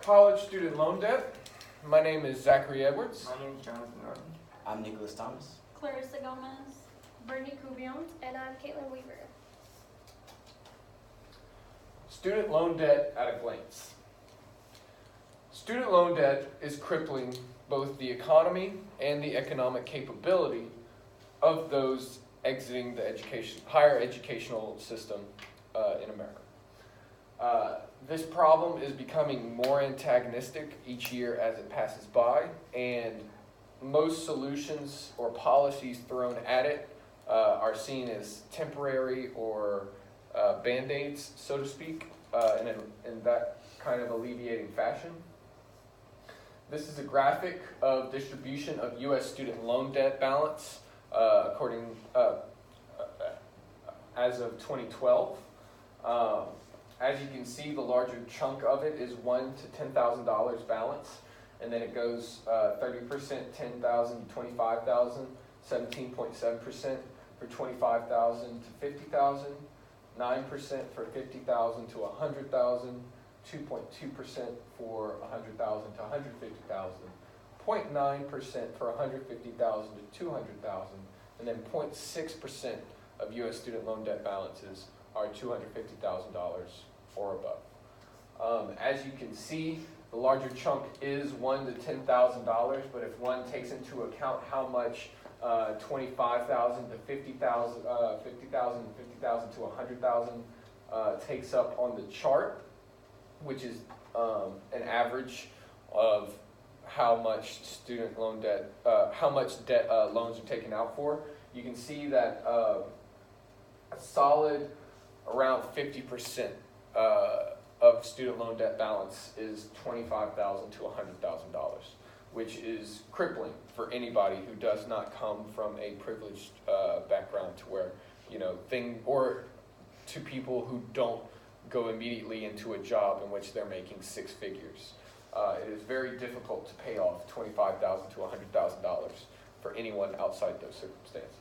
College student loan debt. My name is Zachary Edwards. My name is Jonathan Norton. I'm Nicholas Thomas. Clarissa Gomez. Brittany Cubion. And I'm Caitlin Weaver. Student loan debt at a glance. Student loan debt is crippling both the economy and the economic capability of those exiting the higher educational system in America. This problem is becoming more antagonistic each year as it passes by, and most solutions or policies thrown at it are seen as temporary or band-aids, so to speak, in that kind of alleviating fashion. This is a graphic of distribution of U.S. student loan debt balance as of 2012. As you can see, the larger chunk of it is $1,000 to $10,000 balance, and then it goes 30%, $10,000 to $25,000, 17.7% for $25,000 to $50,000, 9% for $50,000 to $100,000, 2.2% for $100,000 to $150,000, 0.9% for $150,000 to $200,000, and then 0.6% of U.S. student loan debt balances are $250,000 or above. As you can see, the larger chunk is $1,000 to $10,000, but if one takes into account how much $25,000 to $50,000, $50,000 to $50,000 to $100,000 takes up on the chart, which is an average of how much student loan debt, how much debt loans are taken out for, you can see that a solid around 50% of student loan debt balance is $25,000 to $100,000, which is crippling for anybody who does not come from a privileged background, to where, or to people who don't go immediately into a job in which they're making six figures. It is very difficult to pay off $25,000 to $100,000 for anyone outside those circumstances.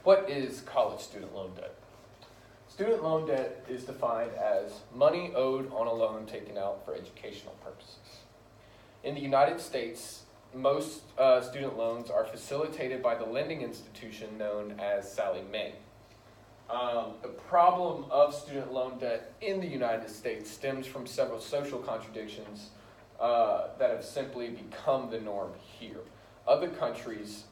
What is college student loan debt? Student loan debt is defined as money owed on a loan taken out for educational purposes. In the United States, most student loans are facilitated by the lending institution known as Sallie Mae. The problem of student loan debt in the United States stems from several social contradictions that have simply become the norm here. Other countries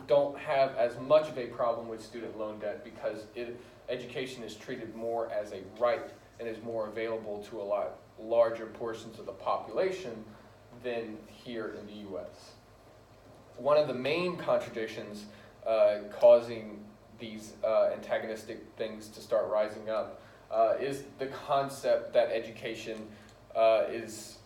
don't have as much of a problem with student loan debt because education is treated more as a right and is more available to a lot larger portions of the population than here in the U.S. One of the main contradictions causing these antagonistic things to start rising up is the concept that education is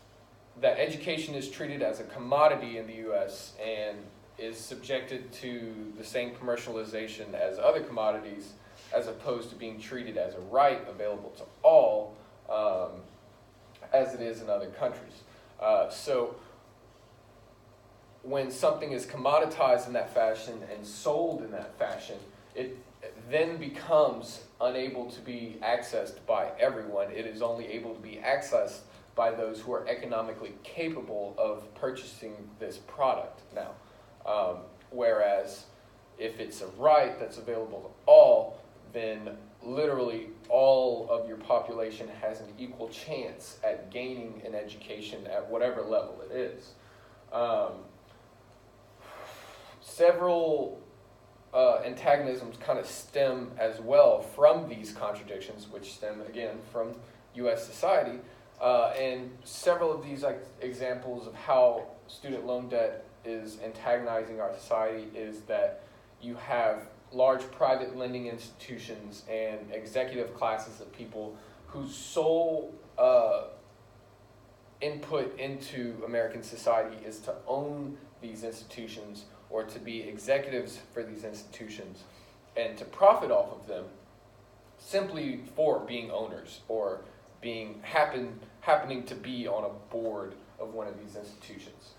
treated as a commodity in the U.S. and is subjected to the same commercialization as other commodities, as opposed to being treated as a right available to all, as it is in other countries. So when something is commoditized in that fashion and sold in that fashion, it then becomes unable to be accessed by everyone. It is only able to be accessed by those who are economically capable of purchasing this product now. Whereas if it's a right that's available to all, then literally all of your population has an equal chance at gaining an education at whatever level it is. Several antagonisms kind of stem as well from these contradictions, which stem again from U.S. society, and several of these examples of how student loan debt is antagonizing our society is that you have large private lending institutions and executive classes of people whose sole input into American society is to own these institutions or to be executives for these institutions and to profit off of them simply for being owners or being happening to be on a board of one of these institutions.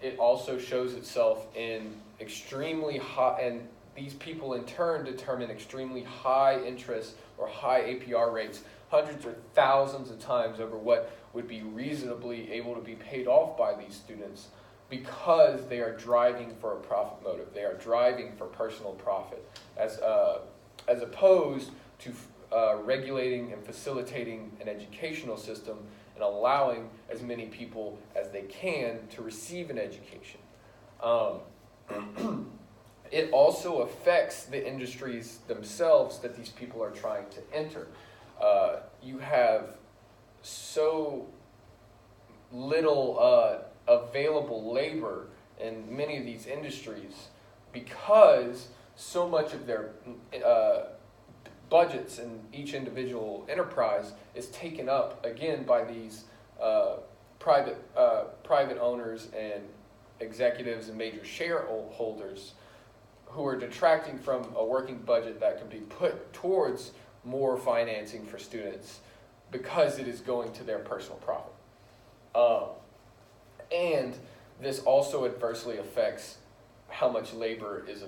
It also shows itself in extremely high, and these people in turn determine extremely high interest or high APR rates, hundreds or thousands of times over what would be reasonably able to be paid off by these students, because they are driving for a profit motive. They are driving for personal profit, as opposed to regulating and facilitating an educational system and allowing as many people as they can to receive an education. It also affects the industries themselves that these people are trying to enter. You have so little available labor in many of these industries because so much of their budgets in each individual enterprise is taken up again by these private owners and executives and major shareholders who are detracting from a working budget that can be put towards more financing for students because it is going to their personal profit. And this also adversely affects how much labor is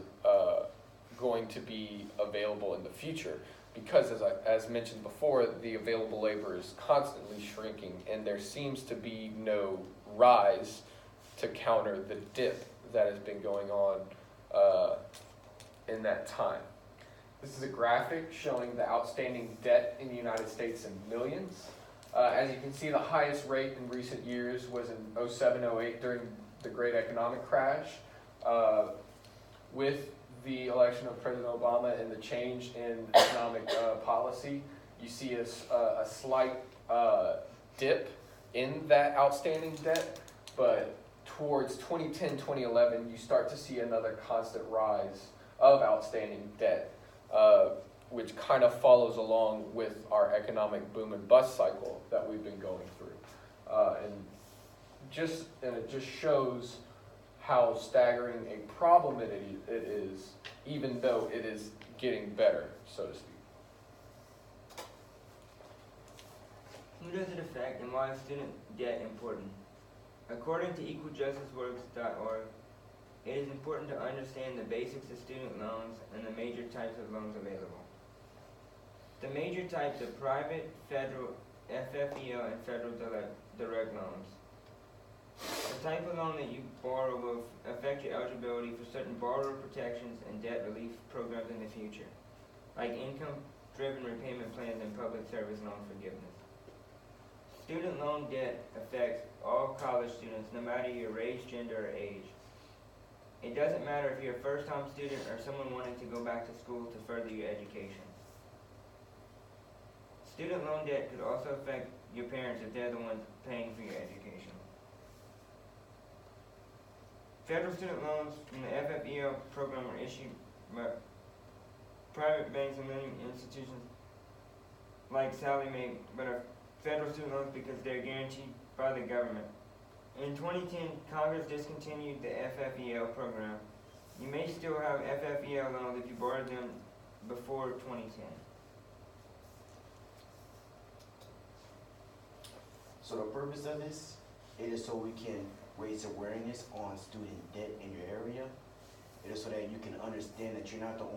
going to be available in the future, because as mentioned before, the available labor is constantly shrinking, and there seems to be no rise to counter the dip that has been going on in that time. This is a graphic showing the outstanding debt in the United States in millions. As you can see, the highest rate in recent years was in 07-08 during the Great Economic Crash. With the election of President Obama and the change in economic policy, you see a slight dip in that outstanding debt, but towards 2010, 2011, you start to see another constant rise of outstanding debt, which kind of follows along with our economic boom and bust cycle that we've been going through. And it just shows how staggering a problem it is, even though it is getting better, so to speak. Who does it affect, and why is student debt important? According to equaljusticeworks.org, it is important to understand the basics of student loans and the major types of loans available. The major types are private, federal, FFEL, and federal direct loans. The type of loan that you borrow will affect your eligibility for certain borrower protections and debt relief programs in the future, like income-driven repayment plans and public service loan forgiveness. Student loan debt affects all college students, no matter your race, gender, or age. It doesn't matter if you're a first-time student or someone wanting to go back to school to further your education. Student loan debt could also affect your parents if they're the ones paying for your education. Federal student loans from the FFEL program are issued by private banks and lending institutions like Sallie Mae, but are federal student loans because they're guaranteed by the government. In 2010, Congress discontinued the FFEL program. You may still have FFEL loans if you borrowed them before 2010. So the purpose of this, it is so we can raise awareness on student debt in your area. It is so that you can understand that you're not the only